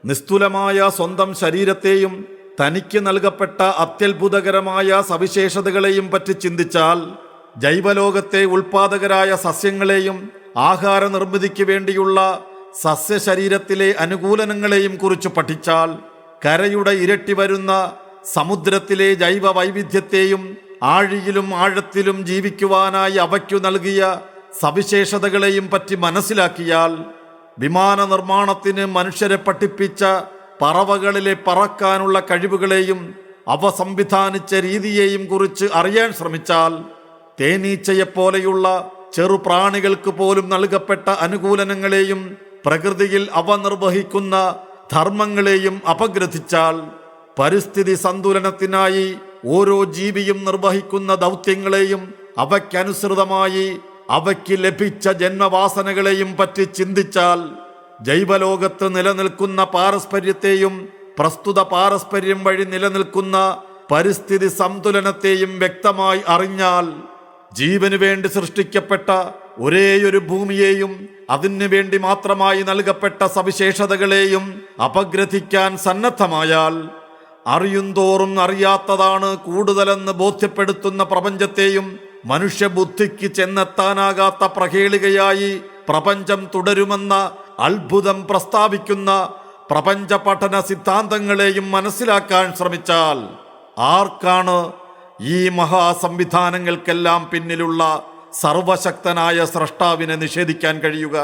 നിസ്തുലമായ സ്വന്തം ശരീരത്തെയും തനിക്ക് നൽകപ്പെട്ട അത്യത്ഭുതകരമായ സവിശേഷതകളെയും പറ്റി ചിന്തിച്ചാൽ, ജൈവലോകത്തെ ഉൽപാദകരായ സസ്യങ്ങളെയും ആഹാര നിർമ്മിതിക്ക് വേണ്ടിയുള്ള സസ്യശരീരത്തിലെ അനുകൂലനങ്ങളെയും കുറിച്ച് പഠിച്ചാൽ, കരയുടെ ഇരട്ടി വരുന്ന സമുദ്രത്തിലെ ജൈവ വൈവിധ്യത്തെയും ആഴിയിലും ആഴത്തിലും ജീവിക്കുവാനായി അവയ്ക്കു നൽകിയ സവിശേഷതകളെയും പറ്റി മനസ്സിലാക്കിയാൽ, വിമാന നിർമ്മാണത്തിന് മനുഷ്യരെ പഠിപ്പിച്ച പറവകളിലെ പറക്കാനുള്ള കഴിവുകളെയും അവ സംവിധാനിച്ച രീതിയെയും കുറിച്ച് അറിയാൻ ശ്രമിച്ചാൽ, തേനീച്ചയെപ്പോലെയുള്ള ചെറുപ്രാണികൾക്ക് പോലും നൽകപ്പെട്ട അനുകൂലനങ്ങളെയും പ്രകൃതിയിൽ അവ നിർവഹിക്കുന്ന ധർമ്മങ്ങളെയും അപഗ്രഥിച്ചാൽ, പരിസ്ഥിതി സന്തുലനത്തിനായി ഓരോ ജീവിയും നിർവഹിക്കുന്ന ദൗത്യങ്ങളെയും അവയ്ക്കനുസൃതമായി അവയ്ക്ക് ലഭിച്ച ജന്മവാസനകളെയും പറ്റി ചിന്തിച്ചാൽ, ജൈവലോകത്ത് നിലനിൽക്കുന്ന പാരസ്പര്യത്തെയും പ്രസ്തുത പാരസ്പര്യം വഴി നിലനിൽക്കുന്ന പരിസ്ഥിതി സന്തുലനത്തെയും വ്യക്തമായി അറിഞ്ഞാൽ, ജീവന് വേണ്ടി സൃഷ്ടിക്കപ്പെട്ട ഒരേയൊരു ഭൂമിയെയും അതിനു വേണ്ടി മാത്രമായി നൽകപ്പെട്ട സവിശേഷതകളെയും അപഗ്രഥിക്കാൻ സന്നദ്ധമായാൽ, അറിയുന്തോറും അറിയാത്തതാണ് കൂടുതലെന്ന് ബോധ്യപ്പെടുത്തുന്ന പ്രപഞ്ചത്തെയും മനുഷ്യബുദ്ധിക്ക് ചെന്നെത്താനാകാത്ത പ്രഹേളികയായി പ്രപഞ്ചം തുടരുമെന്ന അത്ഭുതം പ്രസ്താവിക്കുന്ന പ്രപഞ്ച പഠന സിദ്ധാന്തങ്ങളെയും മനസ്സിലാക്കാൻ ശ്രമിച്ചാൽ, ആർക്കാണ് ഈ മഹാസംവിധാനങ്ങൾക്കെല്ലാം പിന്നിലുള്ള സർവശക്തനായ സ്രഷ്ടാവിനെ നിഷേധിക്കാൻ കഴിയുക?